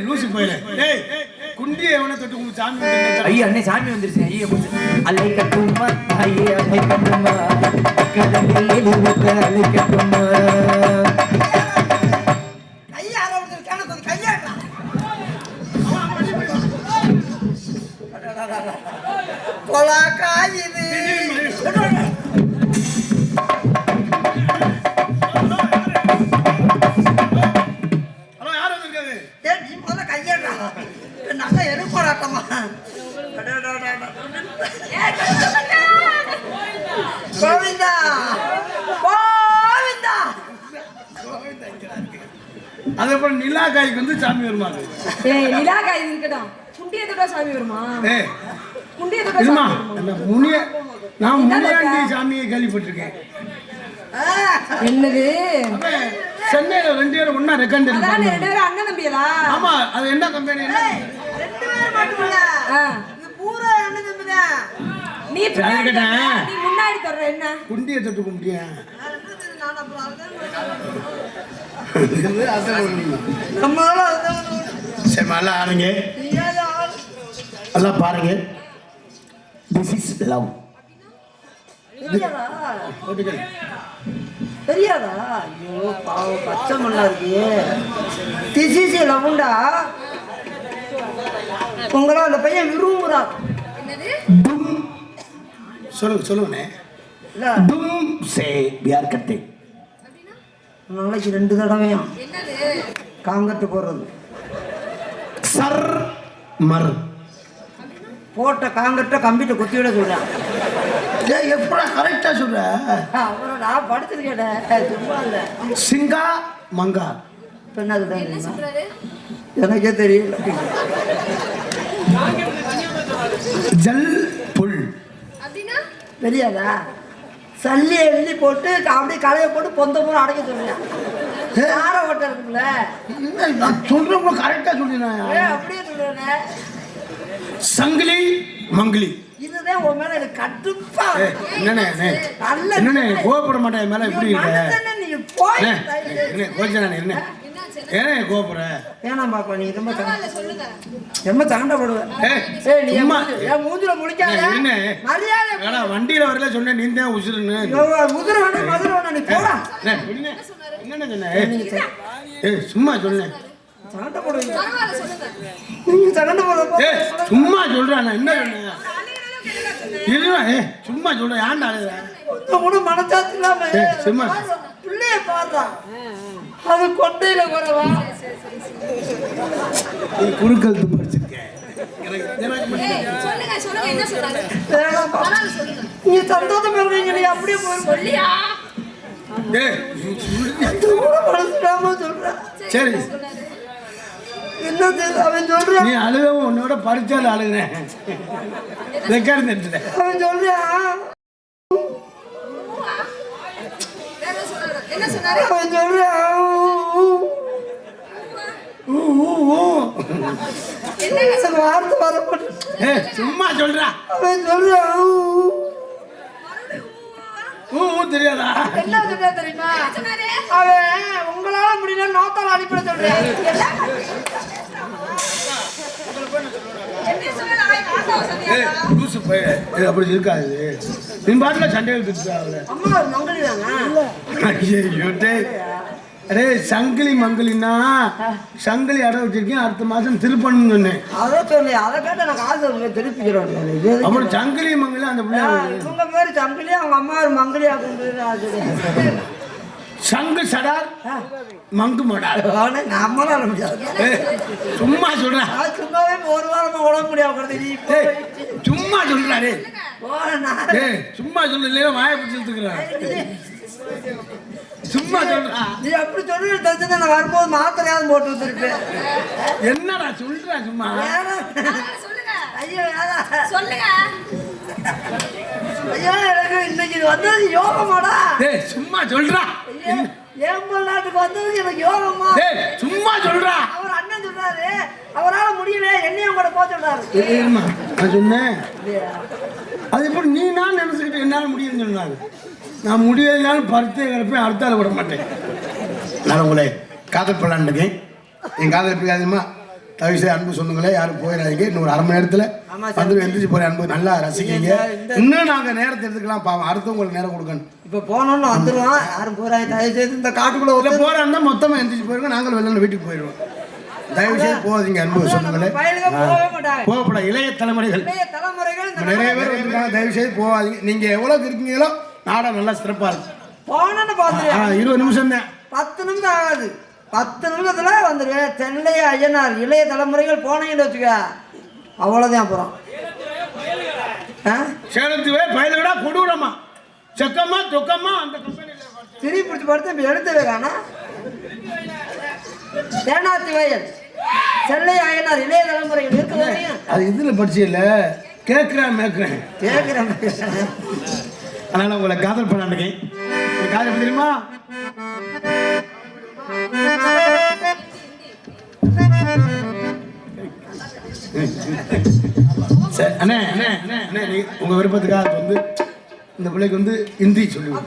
லூசி போயில டேய் குண்டியை எவனை தொட்டு உங்க சாமி வந்து ஐயா அண்ணே சாமி வந்துருச்சு ஐயா அல்லை கட்டுமா ஐயே அல்லை கட்டுமா கடலில் அலை கட்டுமா கையால கொஞ்சம் கையாடா கொலா காயுது ஹலோ யார் வந்திருக்காரு ஏய் நீ முதல்ல கையாடா நல்லா எருப்பாடாட்டமா கோவிந்தா கோவிந்தா அதே போல நிலா காய்க்கு வந்து சாமி வருமாறு ஏய் நிலாகாய் இருக்கட்டும் குண்டிய தொட்டா சாமி வருமா ஏய் குண்டிய தொட்டா இருமா சாமி வருமா? அந்த முனிய நான் முனியாண்டி சாமியை கேள்விப்பட்டிருக்கேன் என்னது அப்ப சென்னையில 2 பேரும் ஒண்ணா ரெக்கார்ட் அதான் எடுப்பாங்க 2 பேரும் அண்ணன் தம்பியலா ஆமா அது என்ன கம்பெனி என்ன 2 பேர் மட்டும் இல்ல ஆ. இது பூரா என்ன தம்பிதா நீ பின்னாடி கேட்டேன். தொடுற, நீ முன்னாடி தொடுற என்ன குண்டியை தொட்டு கும்பிட்டியா நான் அப்புறம் சரி நம்மளால நல்லா ஆடுங்க நல்லா பாருங்க திஸ் இஸ் லவ் போட்டுக்கல் தெரியாதா ஐயோ பாவம் பச்சை மண்ணா இருக்கு திசிசி லவுண்டா உங்களா அந்த பையன் விரும்புறா சொல்லுங்கண்ணே இல்ல தும் சே பியார் கட்டே நாளைக்கு 2 தடவையும் காங்கட்டு போடுறது சர் மர் போட்ட காங்கட்ட கம்பிட்ட குத்தி விட சொல்றேன் எப்படா கரெக்டா சொல்ற அப்புறம் நான் படுத்திருக்கேன் சும்மா இல்ல சிங்கா மங்கா என்னது எனக்கே தெரியல ஜல் புல் தெரியாதா சல்லி எழுதி போட்டு அப்படியே களைய போட்டு பொந்த பூரா அடைக்க சொல்றேன் ஆற ஓட்ட இருக்குல்ல நான் சொல்றவங்க கரெக்டா சொல்லிடுறேன் அப்படியே சொல்றேன் சங்கிலி மங்கிலி இதுதான் உன் மேல எனக்கு கட்டுப்பா என்னண்ணே கோவப்பட மாட்டேன் என் மேல எப்படி இருக்க நீ போய் கோச்சனே என்ன ஏன் கோவப்படுற வேணாம் பாப்பா நீ ரொம்ப ரொம்ப சண்டப்படுவேன் ஏய் நீ சும்மா என் மூஞ்சில முடிக்காத என்ன மரியாதை ஏடா வண்டியில வரல சொன்னேன் நீ தான் உசுருன்னு உதிர வேணாம் மதுரை வேணாம் நீ போடா என்னண்ணே சொன்ன ஏய் சும்மா சொன்னேன் சண்டை போடுவீங்க நீங்க சண்டை போட ஏய் சும்மா சொல்றானே என்ன சொன்னேன் இல்ல சும்மா சொல்றேன் ஏன்டா அழுகுற கொஞ்சம் கூட மனசாட்சி இல்லாம சும்மா பிள்ளைய பாடுறா அது கொட்டையில வரவா நீ குறுக்கழுத்து படிச்சிருக்கேன் நீ சந்தோஷம் இருந்தீங்க நீ அப்படியே போய் கூட மனசிடாம சொல்ற சரி என்னது அவன் சொல்றான் நீ அழுகவும் உன்னோட படிச்சாலும் அழுகுறேன் ரெக்கார்டு அவன் சொல்றான் என்ன சொன்னாரு? அவன் சொல்றான் என்னங்க வார்த்தை வரப்பட்டு சும்மா சொல்றா. அவன் சொல்றான் தெரியாதா? என்ன சொல்ற தெரியுமா? சொன்னாரு? அவன் உங்களால முடியல நோத்தால அனுப்பிட சொல்றேன். என்ன சொன்னாரு? ஆத்தாவ சொன்னியா? லூசு பைய. இது அப்படி இருக்காது. நீ பாட்டுல சண்டை வச்சுட்டு அம்மா ஒரு மங்களி தாங்க. அரே சங்கிலி மங்களினா சங்கிலி அடை வச்சிருக்கேன், அடுத்த மாசம் திருப்பணும்னு சொன்னேன். அதை சொல்லி அதை கேட்ட நான் காசு திருப்பிக்கிறோம். அப்புறம் சங்கிலி மங்களி அந்த பிள்ளை இவங்க பேரு சங்கிலி, அவங்க அம்மா ஒரு மங்களியா கொண்டு சங்கு சடார் மங்கு மடார். நம்மளால முடியாது. சும்மா சொல்றேன். சும்மாவே ஒரு வாரமா உடம்பு முடியாது. சும்மா சொல்றாரு. சும்மா சொல்ல இல்லையா வாயை பிடிச்சிருக்கிறேன். சும்மா சொல்றா. நீ அப்படி சொல்லி தெரிஞ்சு நான் வரும்போது மாத்திரையாவது போட்டு வச்சிருப்பேன். என்னடா சொல்றா சும்மா? சொல்லுங்க. ஐயோ சொல்லுங்க. ஐயோ எனக்கு இன்னைக்கு வந்தது யோகமாடா. சும்மா சொல்றா. ஏன் நாட்டுக்கு வந்தது எனக்கு யோகமா. சும்மா சொல்றா. அவர் அண்ணன் சொல்றாரு அவரால் முடியல என்னையும் கூட போக சொல்றாரு. நான் சொன்னேன் அது எப்படி நீ நான் நினைச்சுக்கிட்டு என்னால முடியும்னு சொன்னாரு. நான் முடியலைனாலும் பருத்தே கிடப்பேன், அடுத்தால விட மாட்டேன். நான் உங்களை காதல் பண்ணலான்னு என் காதல் எப்படி காதலுமா தயவு செய்து அன்பு சொந்தங்களே யாரும் போயிடாதீங்க. இன்னும் ஒரு அரை மணி நேரத்தில் வந்து எந்திரிச்சு போகிற அன்பு நல்லா ரசிக்கிங்க. இன்னும் நாங்கள் நேரத்தை எடுத்துக்கலாம், பாவம் அடுத்தவங்களுக்கு நேரம் கொடுக்கணும். இப்போ போனோம்னு வந்துடுவோம், யாரும் போகிறாங்க தயவு செய்து இந்த காட்டுக்குள்ளே உள்ள போகிறாருந்தா மொத்தமாக எந்திரிச்சு போயிருங்க, நாங்கள் வெளில வீட்டுக்கு போயிடுவோம். தயவு செய்து போகாதீங்க அன்பு சொந்தங்களே, போகப்படாது. இளைய தலைமுறைகள் நிறைய பேர் வந்துருக்காங்க, தயவு செய்து போகாதீங்க. நீங்கள் எவ்வளோக்கு இருக்கீங்களோ நாடகம் நல்லா சிறப்பாக இருக்கும். போனோன்னு பார்த்துருவேன். 20 நிமிஷம் தான், 10 நிமிஷம் ஆகாது. 10 நிமிஷத்தில் வந்துடுவேன். சென்னை ஐயனார் இளைய தலைமுறைகள் போனீங்கன்னு வச்சுக்க அவ்வளோதான். அப்புறம் சேலத்துவே பயலுடா கொடூரமா செக்கமா தொக்கமா அந்த திருப்பி பிடிச்சி படுத்து இப்போ எடுத்தவே காணா. தேனாத்தி வயல் சென்னை ஐயனார் இளைய தலைமுறைகள் இருக்கு. அது இதில் படிச்சு இல்லை, கேட்குறேன் மேற்கிறேன் கேட்குறேன். அதனால் உங்களை காதல் பண்ணானுங்க. காதல் தெரியுமா? சரி அண்ணே அண்ணே அண்ணே அண்ணே உங்கள் விருப்பத்துக்காக வந்து இந்த பிள்ளைக்கு வந்து ஹிந்தி சொல்லுவேன்.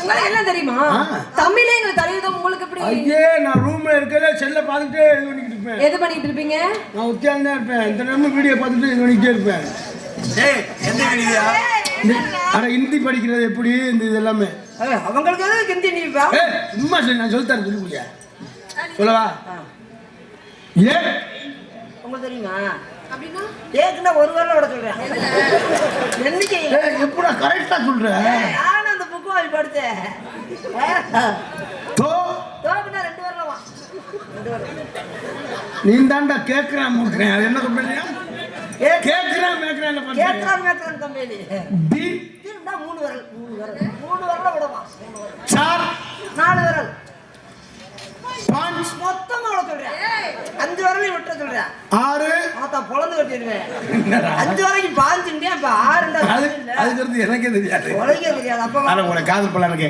உங்களுக்கு என்ன தெரியுமா? தமிழே எங்களுக்கு தெரியுது, உங்களுக்கு எப்படி? ஐயே நான் ரூம்ல இருக்கல செல்ல பார்த்துட்டு இது பண்ணிக்கிட்டு இருப்பேன். எது பண்ணிட்டு இருப்பீங்க? நான் உட்கார்ந்து இருப்பேன், இந்த நேரமும் வீடியோ பார்த்துட்டு இது பண்ணிக்கிட்டே இருப்பேன். ஆனா ஹிந்தி படிக்கிறது எப்படி இந்த இது எல்லாமே அவங்களுக்கு எதாவது ஹிந்தி நீ சும்மா சொல்லி நான் சொல்லித்தரேன், சொல்லி கொடுங்க சொல்லவா? ஏ உங்களுக்கு தெரியுமா? அப்படின்னா ஏக்குன்னா ஒரு வாரம் விட சொல்றேன். என்னைக்கு எப்படா கரெக்டா சொல்றேன்? நானும் அந்த புக்கு வாங்கி படித்தேன். தோக்குனா 2 வாரமா. 2 வாரம் நீ தாண்டா கேட்கறான் மூக்கிறேன். அது என்ன கம்பெனி? கேட்கறான் மேக்கிறான் கேட்கறான் கம்பெனி. டி இருந்தா 3 விரல் 3 விரல விடுமா. 4 விரல் மொத்தமா விட சொல்றேன். 5 விரலையும் விட்டுற சொல்றேன். 6 ஆத்தா பொழந்து கட்டிடுவேன். 5 வரைக்கும் பாஞ்சுட்டேன். இப்ப 6 அதுக்கு எனக்கே தெரியாது, உலகே தெரியாது. அப்ப உங்களை காதல் பண்ணலான்னு